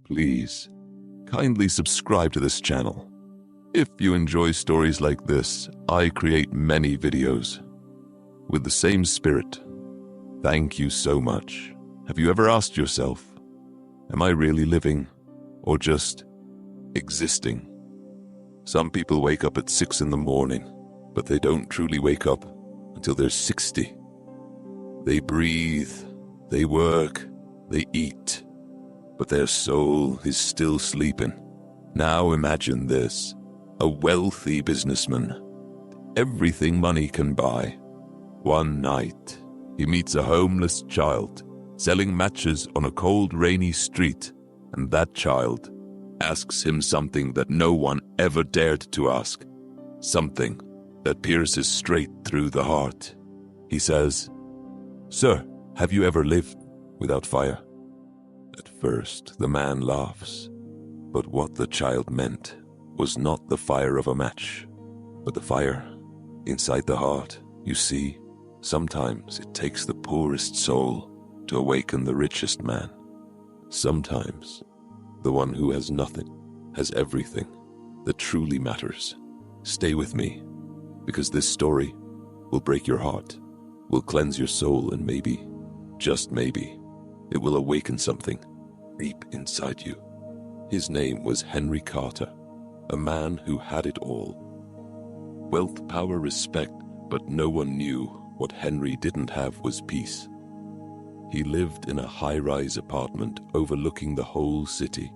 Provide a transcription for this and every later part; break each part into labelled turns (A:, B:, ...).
A: Please, kindly subscribe to this channel. If you enjoy stories like this, I create many videos with the same spirit. Thank you so much. Have you ever asked yourself, am I really living or just existing? Some people wake up at 6 in the morning, but they don't truly wake up until they're 60. They breathe, they work, they eat, but their soul is still sleeping. Now imagine this, a wealthy businessman, everything money can buy. One night, he meets a homeless child selling matches on a cold, rainy street, and that child asks him something that no one ever dared to ask, something that pierces straight through the heart. He says, "Sir, have you ever lived without fire?" At first, the man laughs, but what the child meant was not the fire of a match, but the fire inside the heart. You see, sometimes it takes the poorest soul to awaken the richest man. Sometimes the one who has nothing has everything that truly matters. Stay with me, because this story will break your heart, will cleanse your soul, and maybe, just maybe, it will awaken something deep inside you. His name was Henry Carter, a man who had it all. Wealth, power, respect, but no one knew what Henry didn't have was peace. He lived in a high-rise apartment overlooking the whole city,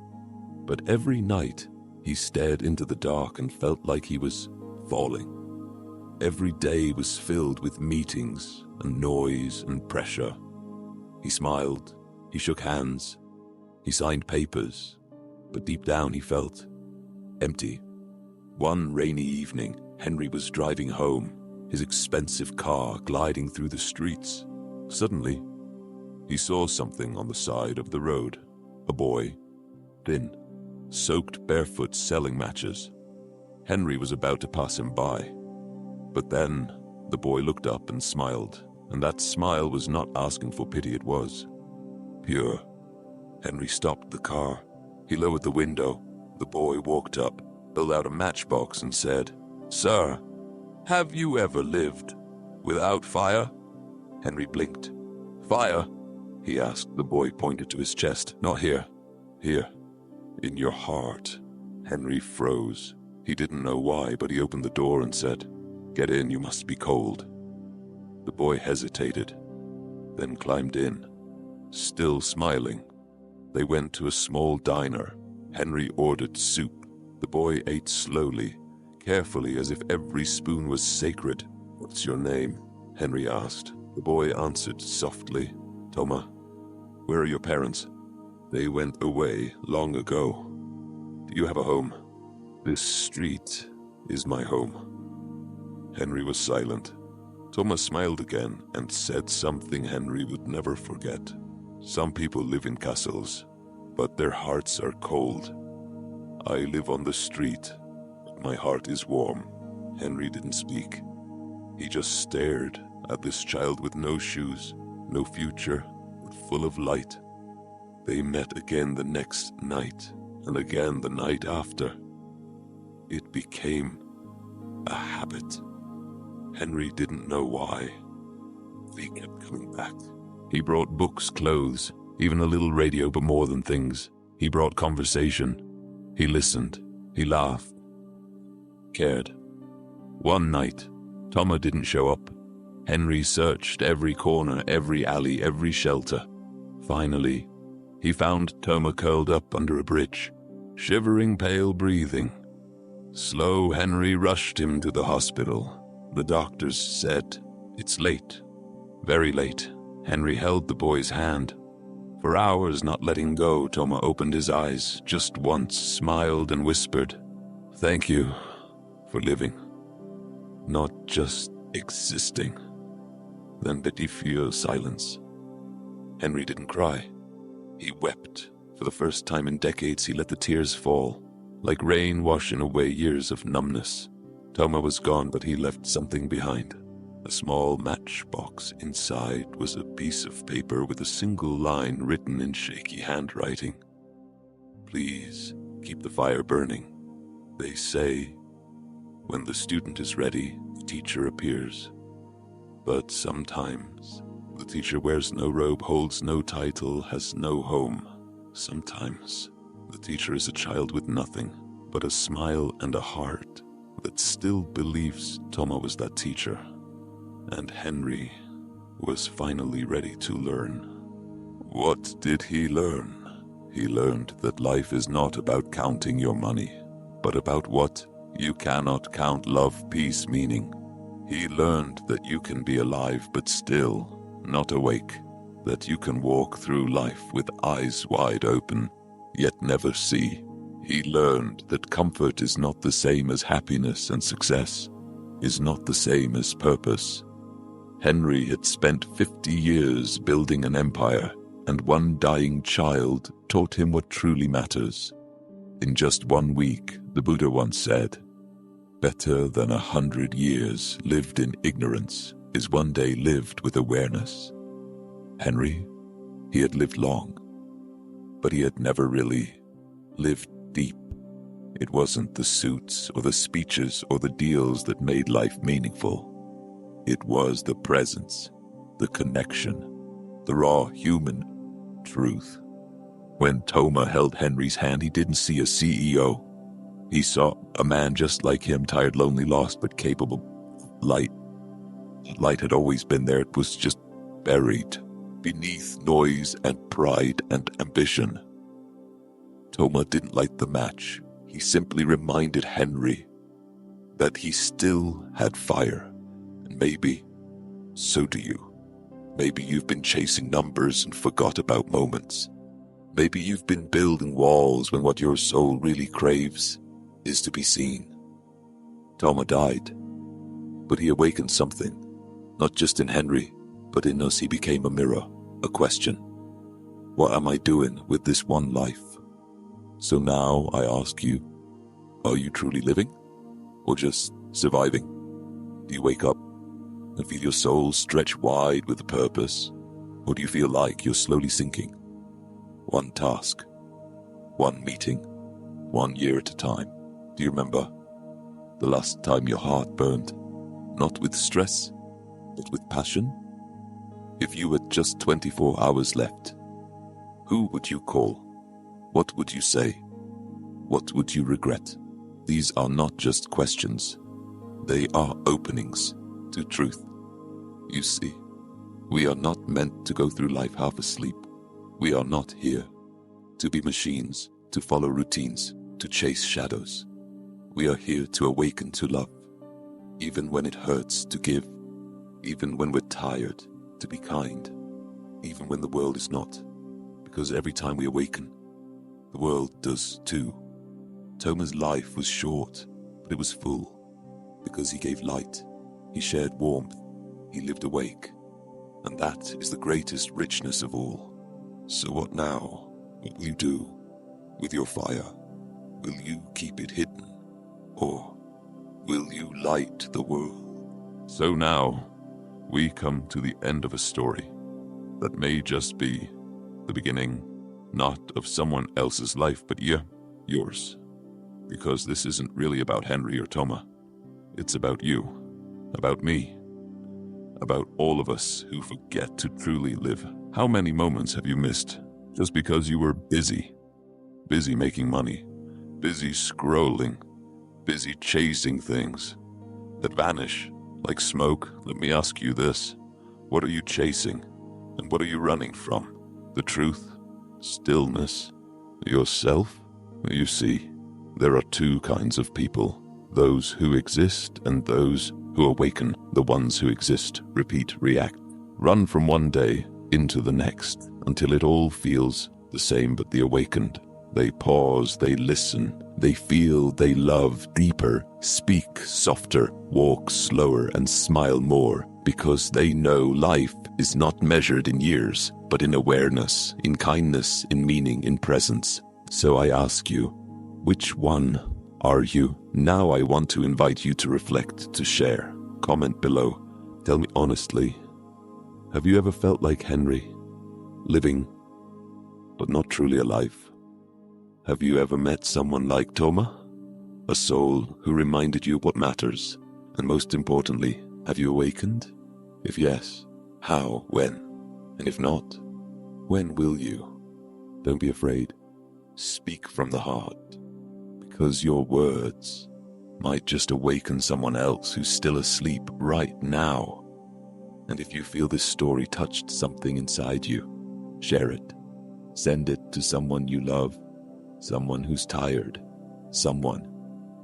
A: but every night he stared into the dark and felt like he was falling. Every day was filled with meetings and noise and pressure. He smiled, he shook hands, he signed papers, but deep down he felt empty. One rainy evening, Henry was driving home, his expensive car gliding through the streets. Suddenly, he saw something on the side of the road. A boy, thin, soaked barefoot, selling matches. Henry was about to pass him by, but then the boy looked up and smiled, and that smile was not asking for pity, it was pure. Henry stopped the car. He lowered the window. The boy walked up, pulled out a matchbox and said, "Sir, have you ever lived without fire?" Henry blinked. "Fire?" he asked. The boy pointed to his chest. "Not here. Here. In your heart." Henry froze. He didn't know why, but he opened the door and said, "Get in, you must be cold." The boy hesitated, then climbed in. Still smiling, they went to a small diner. Henry ordered soup. The boy ate slowly, carefully, as if every spoon was sacred. "What's your name?" Henry asked. The boy answered softly, "Toma." "Where are your parents?" "They went away long ago." "Do you have a home?" "This street is my home." Henry was silent. Toma smiled again and said something Henry would never forget. "Some people live in castles, but their hearts are cold. I live on the street, but my heart is warm." Henry didn't speak. He just stared at this child with no shoes, no future, but full of light. They met again the next night, and again the night after. It became a habit. Henry didn't know why. They kept coming back. He brought books, clothes, even a little radio, but more than things. He brought conversation. He listened. He laughed. Cared. One night, Toma didn't show up. Henry searched every corner, every alley, every shelter. Finally, he found Toma curled up under a bridge, shivering, pale, breathing. Slow, Henry rushed him to the hospital. The doctors said, "It's late, very late." Henry held the boy's hand. For hours, not letting go, Toma opened his eyes just once, smiled and whispered, "Thank you for living, not just existing." Then petit silence. Henry didn't cry. He wept. For the first time in decades, he let the tears fall, like rain washing away years of numbness. Toma was gone, but he left something behind. A small matchbox. Inside was a piece of paper with a single line written in shaky handwriting. Please keep the fire burning. They say, when the student is ready, the teacher appears. But sometimes the teacher wears no robe, holds no title, has no home. Sometimes the teacher is a child with nothing but a smile and a heart that still believes Toma was that teacher. And Henry was finally ready to learn. What did he learn? He learned that life is not about counting your money, but about what you cannot count: love, peace, meaning. He learned that you can be alive but still not awake, that you can walk through life with eyes wide open, yet never see. He learned that comfort is not the same as happiness, and success is not the same as purpose. Henry had spent 50 years building an empire, and one dying child taught him what truly matters. In just 1 week, the Buddha once said, "Better than 100 years lived in ignorance is one day lived with awareness." Henry, he had lived long, but he had never really lived deep. It wasn't the suits or the speeches or the deals that made life meaningful. It was the presence, the connection, the raw human truth. When Toma held Henry's hand, he didn't see a CEO. He saw a man just like him, tired, lonely, lost, but capable. Light. Light had always been there. It was just buried beneath noise and pride and ambition. Toma didn't light the match. He simply reminded Henry that he still had fire. And maybe so do you. Maybe you've been chasing numbers and forgot about moments. Maybe you've been building walls when what your soul really craves is to be seen. Toma died, but he awakened something, not just in Henry, but in us. He became a mirror, a question. What am I doing with this one life? So now I ask you, are you truly living, or just surviving? Do you wake up and feel your soul stretch wide with a purpose, or do you feel like you're slowly sinking? One task, one meeting, 1 year at a time. Do you remember the last time your heart burned, not with stress, but with passion? If you had just 24 hours left, who would you call? What would you say? What would you regret? These are not just questions. They are openings to truth. You see, we are not meant to go through life half asleep. We are not here to be machines, to follow routines, to chase shadows. We are here to awaken to love, even when it hurts, to give, even when we're tired, to be kind, even when the world is not. Because every time we awaken, the world does too. Toma's life was short, but it was full, because he gave light, he shared warmth, he lived awake, and that is the greatest richness of all. So what now? What will you do with your fire? Will you keep it hidden, or will you light the world? So now, we come to the end of a story that may just be the beginning, not of someone else's life, but yours. Because this isn't really about Henry or Toma. It's about you, about me, about all of us who forget to truly live. How many moments have you missed just because you were busy? Busy making money, busy scrolling, busy chasing things that vanish like smoke. Let me ask you this. What are you chasing, and what are you running from? The truth? Stillness? Yourself? You see, there are two kinds of people. Those who exist and those who awaken. The ones who exist, repeat, react, run from one day into the next until it all feels the same. But the awakened, they pause, they listen, they feel, they love deeper, speak softer, walk slower, and smile more, because they know life is not measured in years, but in awareness, in kindness, in meaning, in presence. So I ask you, which one are you? Now I want to invite you to reflect, to share. Comment below. Tell me honestly, have you ever felt like Henry, living, but not truly alive? Have you ever met someone like Toma? A soul who reminded you what matters? And most importantly, have you awakened? If yes, how, when? And if not, when will you? Don't be afraid. Speak from the heart, because your words might just awaken someone else who's still asleep right now. And if you feel this story touched something inside you, share it. Send it to someone you love, someone who's tired, someone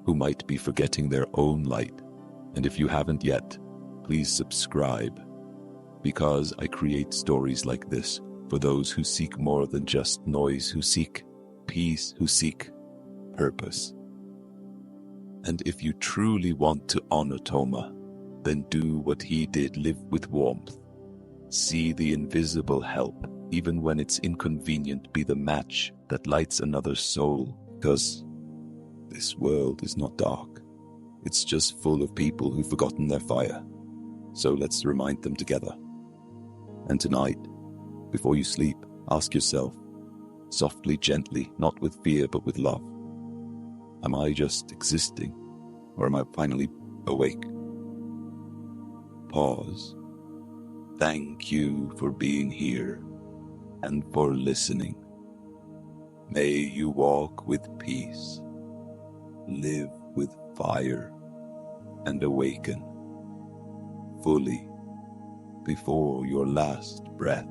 A: who might be forgetting their own light. And if you haven't yet, please subscribe, because I create stories like this for those who seek more than just noise, who seek peace, who seek purpose. And if you truly want to honor Toma, then do what he did, live with warmth. See the invisible help, even when it's inconvenient, be the match that lights another's soul, because this world is not dark. It's just full of people who've forgotten their fire. So let's remind them together. And tonight, before you sleep, ask yourself, softly, gently, not with fear but with love, am I just existing, or am I finally awake? Pause. Thank you for being here and for listening. May you walk with peace, live with fire, and awaken fully before your last breath.